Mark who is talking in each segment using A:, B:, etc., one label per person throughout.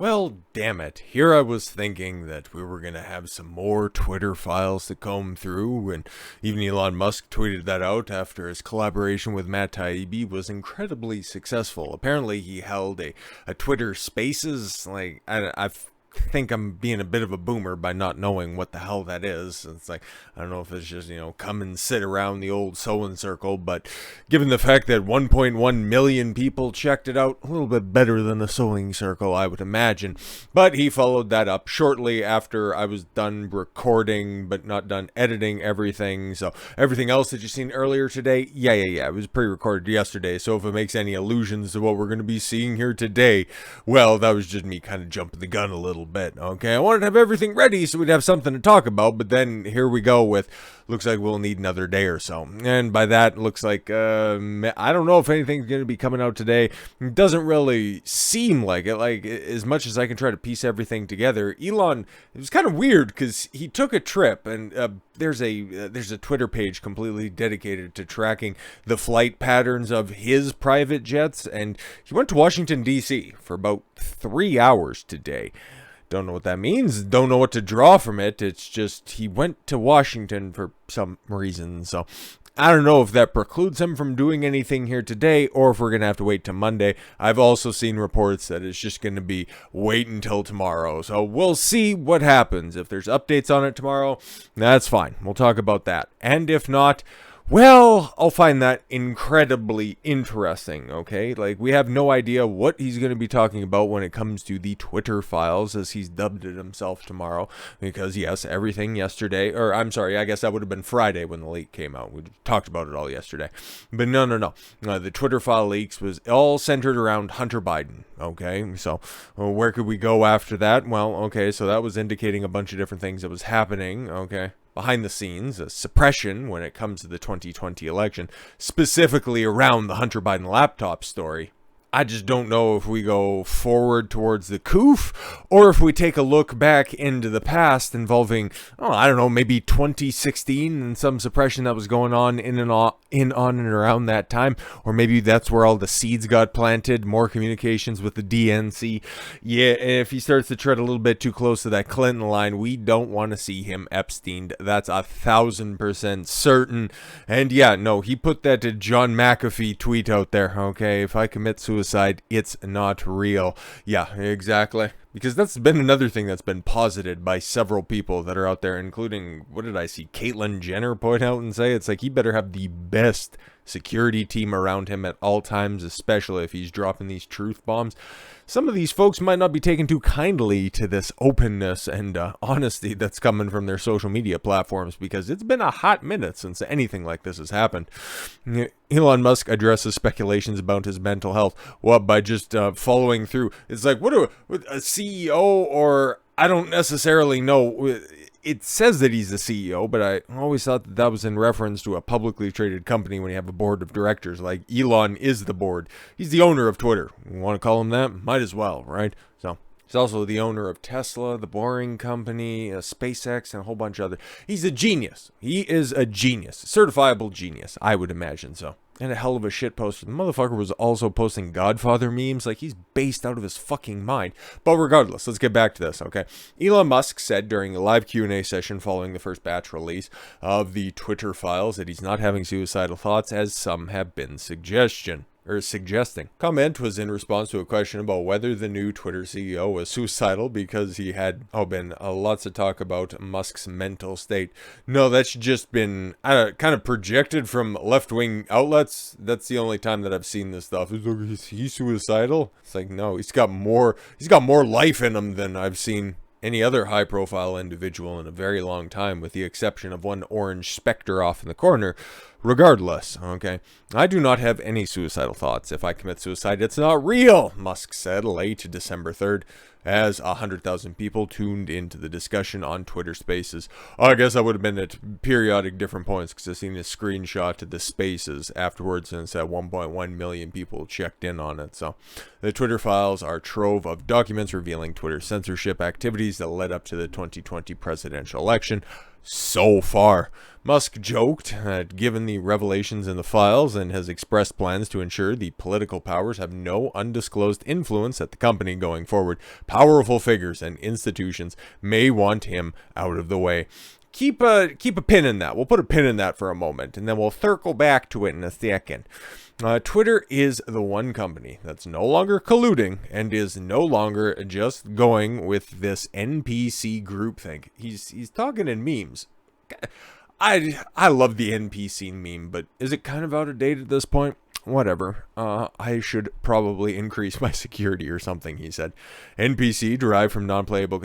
A: Well, damn it. Here I was thinking that we were going to have some more Twitter files to comb through, and even Elon Musk tweeted that out after his collaboration with Matt Taibbi was incredibly successful. Apparently, he held a Twitter Spaces. I think I'm being a bit of a boomer by not knowing what the hell that is. It's like, I don't know if it's just, come and sit around the old sewing circle, but given the fact that 1.1 million people checked it out, a little bit better than the sewing circle, I would imagine. But he followed that up shortly after I was done recording, but not done editing everything. So everything else that you've seen earlier today, yeah, it was pre-recorded yesterday. So if it makes any allusions to what we're going to be seeing here today, well, that was just me kind of jumping the gun a little bit. Okay, I wanted to have everything ready so we'd have something to talk about, but then here we go with looks like we'll need another day or so. And by that, looks like I don't know if anything's going to be coming out today. It doesn't really seem like it. Like, as much as I can try to piece everything together, Elon, it was kind of weird because he took a trip, and there's a Twitter page completely dedicated to tracking the flight patterns of his private jets, and he went to Washington D.C. for about 3 hours today. Don't know what that means. Don't know what to draw from it. It's just he went to Washington for some reason. So I don't know if that precludes him from doing anything here today or if we're going to have to wait till Monday. I've also seen reports that it's just going to be wait until tomorrow. So we'll see what happens. If there's updates on it tomorrow, that's fine. We'll talk about that. And if not, well, I'll find that incredibly interesting, okay? Like, we have no idea what he's going to be talking about when it comes to the Twitter files, as he's dubbed it himself tomorrow, because, yes, everything yesterday, or I'm sorry, I guess that would have been Friday when the leak came out. We talked about it all yesterday. But no. The Twitter file leaks was all centered around Hunter Biden, okay? So, where could we go after that? Well, okay, so that was indicating a bunch of different things that was happening, okay? Behind the scenes, a suppression when it comes to the 2020 election, specifically around the Hunter Biden laptop story. I just don't know if we go forward towards the coup or if we take a look back into the past involving, I don't know, maybe 2016 and some suppression that was going on on and around that time. Or maybe that's where all the seeds got planted, more communications with the DNC. Yeah, if he starts to tread a little bit too close to that Clinton line, we don't want to see him Epsteined. That's 1,000% certain. And yeah, no, he put that John McAfee tweet out there, okay? If I commit suicide, it's not real. Yeah, exactly. Because that's been another thing that's been posited by several people that are out there, including, what did I see, Caitlyn Jenner point out and say? It's like, he better have the best security team around him at all times, especially if he's dropping these truth bombs. Some of these folks might not be taken too kindly to this openness and honesty that's coming from their social media platforms, because it's been a hot minute since anything like this has happened. Elon Musk addresses speculations about his mental health. What, by just following through? It's like, what a CEO, or I don't necessarily know. It says that he's the CEO, but I always thought that was in reference to a publicly traded company when you have a board of directors. Like, Elon is the board. He's the owner of Twitter. You want to call him that? Might as well, right? So he's also the owner of Tesla, the Boring Company, SpaceX, and a whole bunch of other. He's a genius. He is a genius. Certifiable genius, I would imagine so. And a hell of a shit poster. The motherfucker was also posting Godfather memes. Like, he's based out of his fucking mind. But regardless, let's get back to this, okay? Elon Musk said during a live Q&A session following the first batch release of the Twitter files that he's not having suicidal thoughts, as some have been suggesting. Comment was in response to a question about whether the new Twitter CEO was suicidal, because he had been lots of talk about Musk's mental state. No, that's just been kind of projected from left-wing outlets. That's the only time that I've seen this stuff. Is he suicidal? It's like, no, he's got more life in him than I've seen any other high-profile individual in a very long time, with the exception of one orange specter off in the corner. Regardless, okay, I do not have any suicidal thoughts. If I commit suicide, it's not real, Musk said late December 3rd, as 100,000 people tuned into the discussion on Twitter Spaces. I guess I would have been at periodic different points, because I've seen a screenshot to the Spaces afterwards, and it said 1.1 million people checked in on it. So the Twitter files are a trove of documents revealing Twitter's censorship activities that led up to the 2020 presidential election. so far. Musk joked that given the revelations in the files and has expressed plans to ensure the political powers have no undisclosed influence at the company going forward. Powerful figures and institutions may want him out of the way. Keep a pin in that. We'll put a pin in that for a moment, and then we'll circle back to it in a second. Twitter is the one company that's no longer colluding and is no longer just going with this NPC groupthink. He's talking in memes. I love the NPC meme, but is it kind of out of date at this point? Whatever. I should probably increase my security or something, he said. NPC derived from non-playable.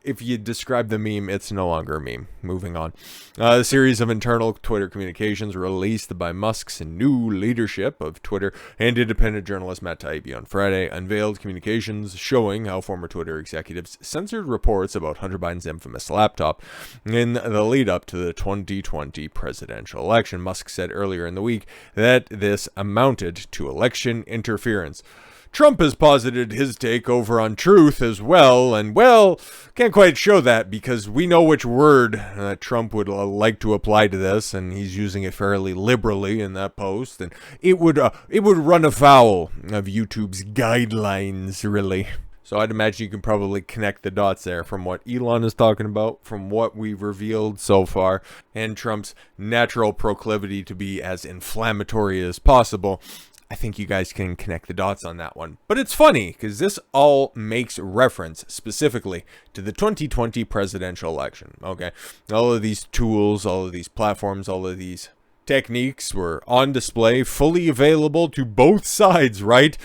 A: If you describe the meme, it's no longer a meme. Moving on. A series of internal Twitter communications released by Musk's new leadership of Twitter and independent journalist Matt Taibbi on Friday unveiled communications showing how former Twitter executives censored reports about Hunter Biden's infamous laptop in the lead up to the 2020 presidential election. Musk said earlier in the week that this amounted to election interference. Trump has posited his take over on truth as well, and well, can't quite show that because we know which word Trump would like to apply to this, and he's using it fairly liberally in that post, and it would run afoul of YouTube's guidelines, really. So I'd imagine you can probably connect the dots there from what Elon is talking about, from what we've revealed so far, and Trump's natural proclivity to be as inflammatory as possible. I think you guys can connect the dots on that one. But it's funny, because this all makes reference specifically to the 2020 presidential election, okay? All of these tools, all of these platforms, all of these techniques were on display, fully available to both sides, right?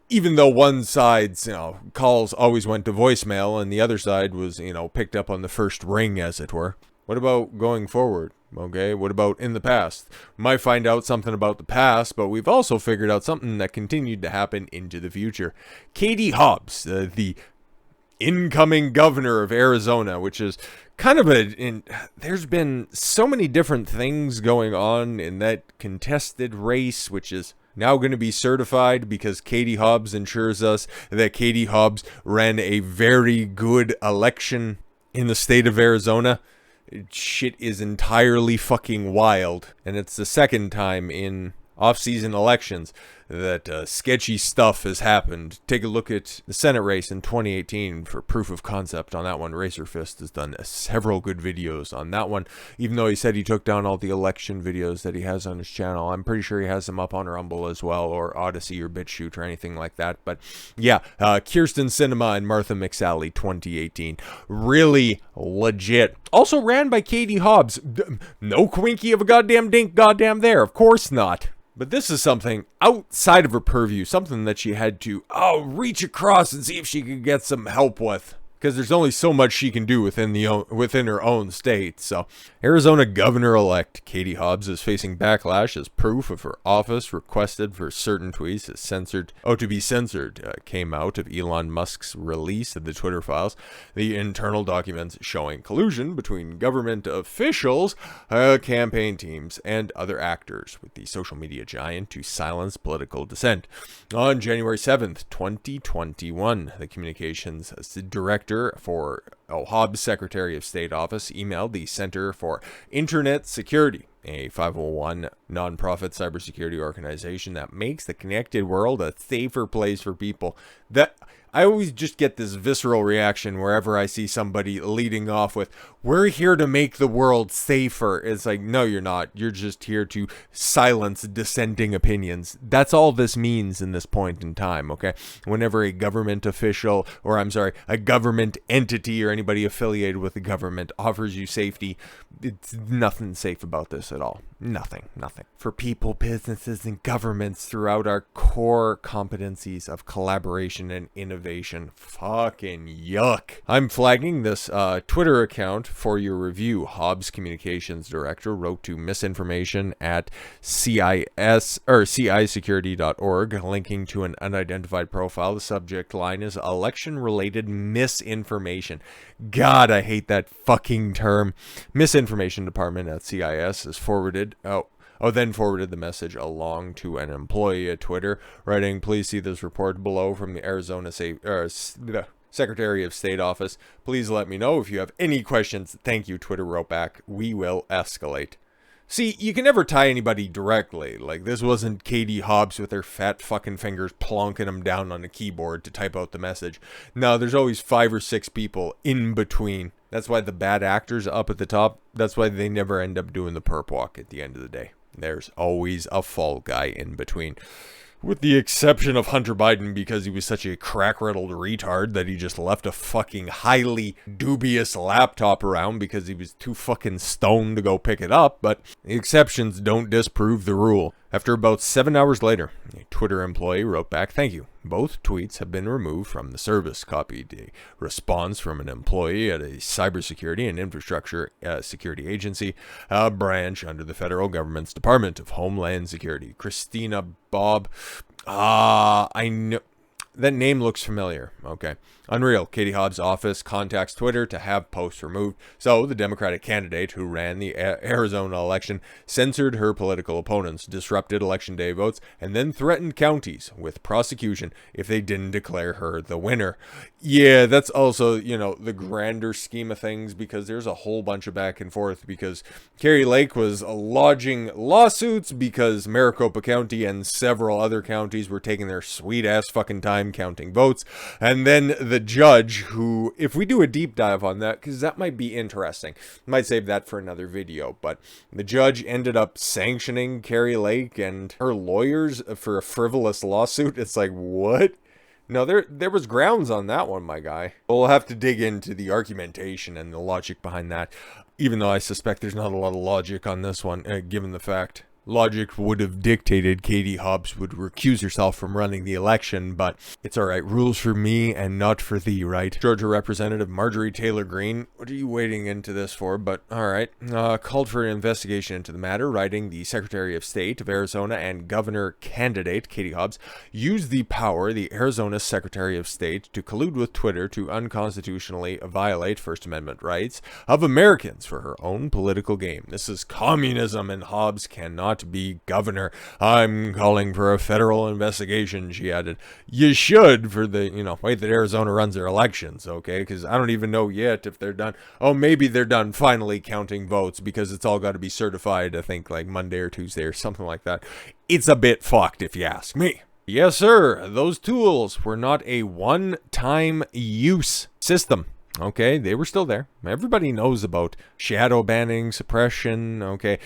A: Even though one side's, calls always went to voicemail and the other side was, picked up on the first ring, as it were. What about going forward? Okay, what about in the past? We might find out something about the past, but we've also figured out something that continued to happen into the future. Katie Hobbs, the incoming governor of Arizona, which is kind of there's been so many different things going on in that contested race, which is now going to be certified because Katie Hobbs ensures us that Katie Hobbs ran a very good election in the state of Arizona. Shit is entirely fucking wild. And it's the second time in off-season elections that sketchy stuff has happened. Take a look at the Senate race in 2018 for proof of concept on that one. Razorfist has done several good videos on that one, even though he said he took down all the election videos that he has on his channel. I'm pretty sure he has them up on Rumble as well, or Odyssey or BitChute or anything like that. But yeah, Kirsten Sinema and Martha McSally 2018. Really legit. Also ran by Katie Hobbs. No Quinky of a goddamn dink goddamn there. Of course not. But this is something outside of her purview, something that she had to, reach across and see if she could get some help with. Because there's only so much she can do within her own state. So, Arizona Governor-elect Katie Hobbs is facing backlash as proof of her office requested for certain tweets to be censored came out of Elon Musk's release of the Twitter files. The internal documents showing collusion between government officials, campaign teams, and other actors with the social media giant to silence political dissent. On January 7th, 2021, the communications director for Hobbs' Secretary of State office emailed the Center for Internet Security, a 501 nonprofit cybersecurity organization that makes the connected world a safer place for people. That I always just get this visceral reaction wherever I see somebody leading off with, "We're here to make the world safer." It's like, no, you're not. You're just here to silence dissenting opinions. That's all this means in this point in time, okay? Whenever a government official, a government entity or anybody affiliated with the government offers you safety, it's nothing safe about this at all. Nothing. For people, businesses, and governments throughout our core competencies of collaboration and innovation. Fucking yuck. I'm flagging this Twitter account for your review. Hobbs Communications Director wrote to misinformation at CISecurity.org, linking to an unidentified profile. The subject line is election-related misinformation. God, I hate that fucking term. Misinformation Department at CIS has then forwarded the message along to an employee at Twitter, writing, "Please see this report below from the Secretary of State office. Please let me know if you have any questions. Thank you, Twitter wrote back. We will escalate. See, you can never tie anybody directly. Like, this wasn't Katie Hobbs with her fat fucking fingers plonking them down on a keyboard to type out the message. No, there's always 5 or 6 people in between. That's why the bad actors up at the top, that's why they never end up doing the perp walk at the end of the day. There's always a fall guy in between. With the exception of Hunter Biden, because he was such a crack-riddled retard that he just left a fucking highly dubious laptop around because he was too fucking stoned to go pick it up, but the exceptions don't disprove the rule. After about 7 hours later, a Twitter employee wrote back, "Thank you. Both tweets have been removed from the service." Copied a response from an employee at a cybersecurity and infrastructure security agency, a branch under the federal government's Department of Homeland Security. Christina Bob. I know. That name looks familiar. Okay. Unreal. Katie Hobbs' office contacts Twitter to have posts removed. So the Democratic candidate who ran the Arizona election censored her political opponents, disrupted election day votes, and then threatened counties with prosecution if they didn't declare her the winner. Yeah, that's also, the grander scheme of things, because there's a whole bunch of back and forth, because Kari Lake was lodging lawsuits because Maricopa County and several other counties were taking their sweet ass fucking time counting votes. And then the judge, who, if we do a deep dive on that, because that might be interesting, might save that for another video, but the judge ended up sanctioning Kari Lake and her lawyers for a frivolous lawsuit. It's like, what? No, there was grounds on that one, my guy. We'll have to dig into the argumentation and the logic behind that, even though I suspect there's not a lot of logic on this one, given the fact logic would have dictated Katie Hobbs would recuse herself from running the election, but it's alright. Rules for me and not for thee, right? Georgia Representative Marjorie Taylor Greene, what are you waiting into this for? But alright. Called for an investigation into the matter, writing the Secretary of State of Arizona and Governor candidate Katie Hobbs used the power the Arizona Secretary of State to collude with Twitter to unconstitutionally violate First Amendment rights of Americans for her own political gain. This is communism, and Hobbs cannot be governor. I'm calling for a federal investigation, she added. You should, for the, way that Arizona runs their elections, okay? Because I don't even know yet if they're done. Oh, maybe they're done finally counting votes, because it's all got to be certified, I think, like Monday or Tuesday or something like that. It's a bit fucked, if you ask me. Yes, sir. Those tools were not a one-time use system. Okay, they were still there. Everybody knows about shadow banning, suppression, okay,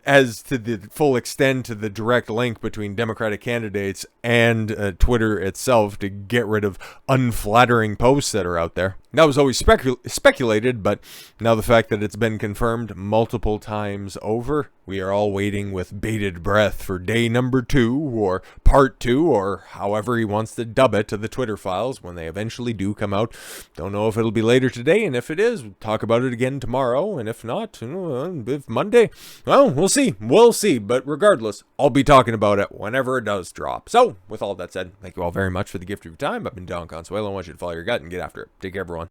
A: as to the full extent to the direct link between Democratic candidates and Twitter itself to get rid of unflattering posts that are out there. That was always speculated, but now the fact that it's been confirmed multiple times over, we are all waiting with bated breath for day number 2 or part 2 or however he wants to dub it to the Twitter files when they eventually do come out. Don't know if it'll be later today, and if it is, we'll talk about it again tomorrow, and if not, if Monday, well, we'll see. We'll see, but regardless, I'll be talking about it whenever it does drop. So, with all that said, thank you all very much for the gift of your time. I've been Don Consuelo. I want you to follow your gut and get after it. Take care, everyone.